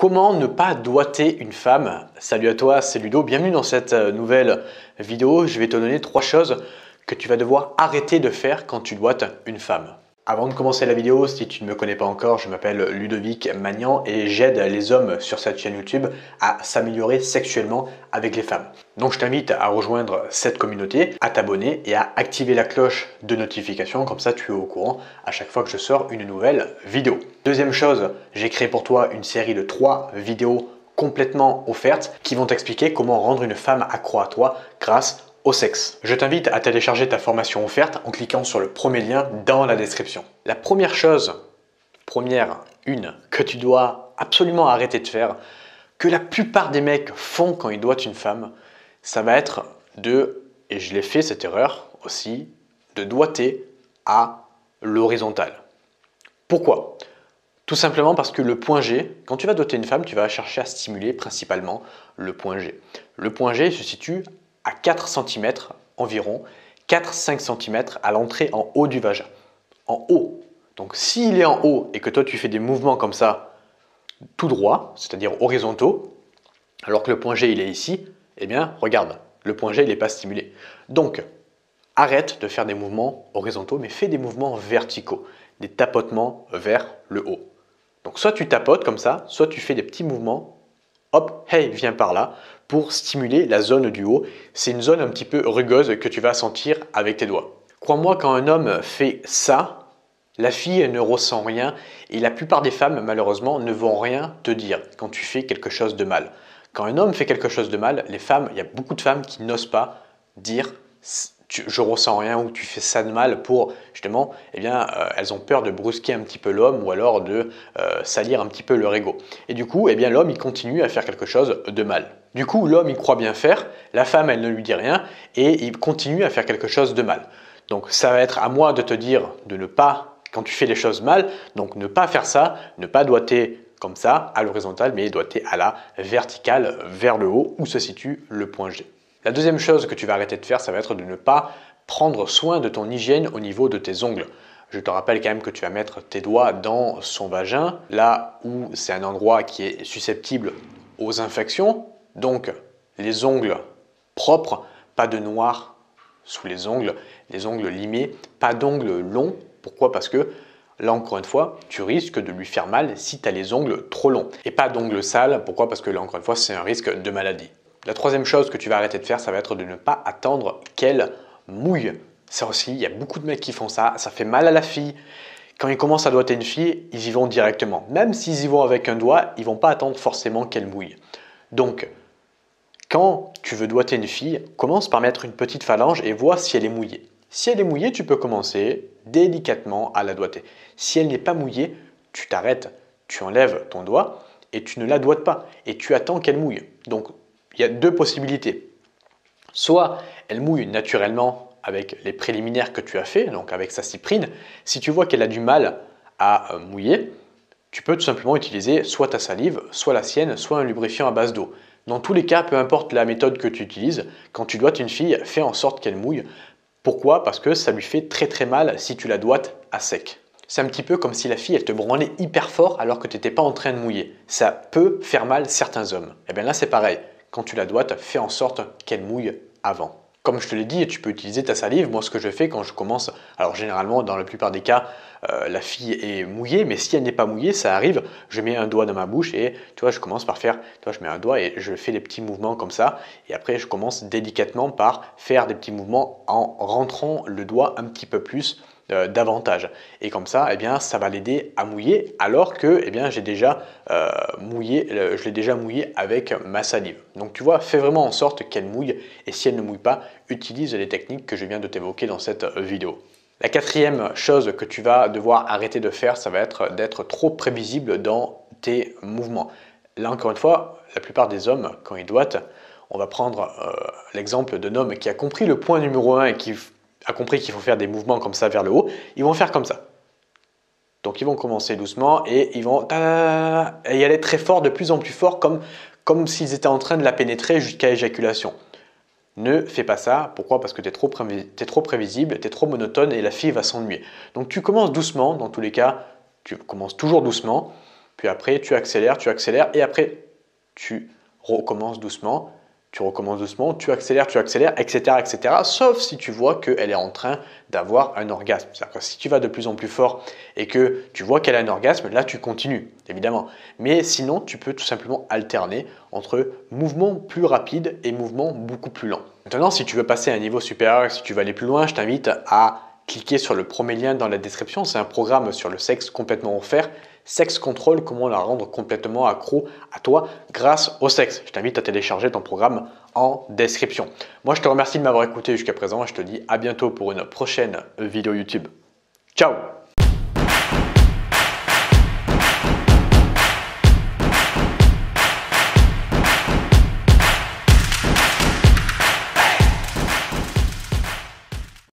Comment ne pas doigter une femme? Salut à toi, c'est Ludo, bienvenue dans cette nouvelle vidéo. Je vais te donner 3 choses que tu vas devoir arrêter de faire quand tu doigtes une femme. Avant de commencer la vidéo, si tu ne me connais pas encore, je m'appelle Ludovic Magnan et j'aide les hommes sur cette chaîne YouTube à s'améliorer sexuellement avec les femmes. Donc je t'invite à rejoindre cette communauté, à t'abonner et à activer la cloche de notification, comme ça tu es au courant à chaque fois que je sors une nouvelle vidéo. Deuxième chose, j'ai créé pour toi une série de 3 vidéos complètement offertes qui vont t'expliquer comment rendre une femme accro à toi grâce au sexe. Je t'invite à télécharger ta formation offerte en cliquant sur le premier lien dans la description. La première chose, que tu dois absolument arrêter de faire, que la plupart des mecs font quand ils doigtent une femme, ça va être et je l'ai fait cette erreur aussi, de doigter à l'horizontale. Pourquoi? Tout simplement parce que le point G, quand tu vas doigter une femme, tu vas chercher à stimuler principalement le point G. Le point G se situe à 4 cm environ, 4-5 cm à l'entrée en haut du vagin. En haut. Donc s'il est en haut et que toi tu fais des mouvements comme ça, tout droit, c'est-à-dire horizontaux, alors que le point G il est ici, eh bien regarde, le point G il n'est pas stimulé. Donc arrête de faire des mouvements horizontaux, mais fais des mouvements verticaux, des tapotements vers le haut. Donc soit tu tapotes comme ça, soit tu fais des petits mouvements, hop, hey, viens par là, pour stimuler la zone du haut. C'est une zone un petit peu rugueuse que tu vas sentir avec tes doigts. Crois-moi, quand un homme fait ça, la fille ne ressent rien et la plupart des femmes, malheureusement, ne vont rien te dire quand tu fais quelque chose de mal. Quand un homme fait quelque chose de mal, les femmes, il y a beaucoup de femmes qui n'osent pas dire je ressens rien ou tu fais ça de mal pour justement, elles ont peur de brusquer un petit peu l'homme ou alors de salir un petit peu leur ego. Et du coup, l'homme il continue à faire quelque chose de mal. Du coup, l'homme il croit bien faire, la femme elle ne lui dit rien et il continue à faire quelque chose de mal. Donc ça va être à moi de te dire de ne pas, quand tu fais les choses mal, donc ne pas faire ça, ne pas doigter comme ça à l'horizontale, mais doigter à la verticale vers le haut où se situe le point G. La deuxième chose que tu vas arrêter de faire, ça va être de ne pas prendre soin de ton hygiène au niveau de tes ongles. Je te rappelle quand même que tu vas mettre tes doigts dans son vagin, là où c'est un endroit qui est susceptible aux infections. Donc les ongles propres, pas de noir sous les ongles limés, pas d'ongles longs. Pourquoi? Parce que là encore une fois, tu risques de lui faire mal si tu as les ongles trop longs. Et pas d'ongles sales, pourquoi? Parce que là encore une fois, c'est un risque de maladie. La troisième chose que tu vas arrêter de faire, ça va être de ne pas attendre qu'elle mouille. Ça aussi, il y a beaucoup de mecs qui font ça, ça fait mal à la fille. Quand ils commencent à doigter une fille, ils y vont directement. Même s'ils y vont avec un doigt, ils ne vont pas attendre forcément qu'elle mouille. Donc, quand tu veux doigter une fille, commence par mettre une petite phalange et vois si elle est mouillée. Si elle est mouillée, tu peux commencer délicatement à la doigter. Si elle n'est pas mouillée, tu t'arrêtes, tu enlèves ton doigt et tu ne la doigtes pas et tu attends qu'elle mouille. Donc, il y a 2 possibilités. Soit elle mouille naturellement avec les préliminaires que tu as fait, donc avec sa cyprine. Si tu vois qu'elle a du mal à mouiller, tu peux tout simplement utiliser soit ta salive, soit la sienne, soit un lubrifiant à base d'eau. Dans tous les cas, peu importe la méthode que tu utilises, quand tu doigtes une fille, fais en sorte qu'elle mouille. Pourquoi? Parce que ça lui fait très très mal si tu la doigtes à sec. C'est un petit peu comme si la fille elle te branlait hyper fort alors que tu n'étais pas en train de mouiller. Ça peut faire mal certains hommes. Et bien là c'est pareil. Quand tu la doigtes, fais en sorte qu'elle mouille avant. Comme je te l'ai dit, tu peux utiliser ta salive. Moi, ce que je fais quand je commence, alors généralement, dans la plupart des cas, la fille est mouillée, mais si elle n'est pas mouillée, ça arrive, je mets un doigt dans ma bouche et tu vois, je commence par faire, tu vois, je mets un doigt et je fais des petits mouvements comme ça. Et après, je commence délicatement par faire des petits mouvements en rentrant le doigt un petit peu plus davantage. Et comme ça, ça va l'aider à mouiller alors que j'ai déjà je l'ai déjà mouillé avec ma salive. Donc tu vois, fais vraiment en sorte qu'elle mouille et si elle ne mouille pas, utilise les techniques que je viens de t'évoquer dans cette vidéo. La quatrième chose que tu vas devoir arrêter de faire, ça va être d'être trop prévisible dans tes mouvements. Là encore une fois, la plupart des hommes, quand ils doigtent, on va prendre l'exemple d'un homme qui a compris le point numéro 1 et qui a compris qu'il faut faire des mouvements comme ça vers le haut, ils vont faire comme ça. Donc ils vont commencer doucement et ils vont y aller très fort, de plus en plus fort, comme s'ils étaient en train de la pénétrer jusqu'à éjaculation. Ne fais pas ça. Pourquoi? Parce que tu es trop prévisible, tu es trop monotone et la fille va s'ennuyer. Donc tu commences doucement, dans tous les cas, tu commences toujours doucement, puis après tu accélères, et après tu recommences doucement, tu accélères, etc., etc. Sauf si tu vois qu'elle est en train d'avoir un orgasme. C'est-à-dire que si tu vas de plus en plus fort et que tu vois qu'elle a un orgasme, là tu continues, évidemment. Mais sinon, tu peux tout simplement alterner entre mouvements plus rapides et mouvements beaucoup plus lents. Maintenant, si tu veux passer à un niveau supérieur, si tu veux aller plus loin, je t'invite à cliquer sur le premier lien dans la description. C'est un programme sur le sexe complètement offert. Sex Control, comment la rendre complètement accro à toi grâce au sexe. Je t'invite à télécharger ton programme en description. Moi, je te remercie de m'avoir écouté jusqu'à présent et je te dis à bientôt pour une prochaine vidéo YouTube. Ciao!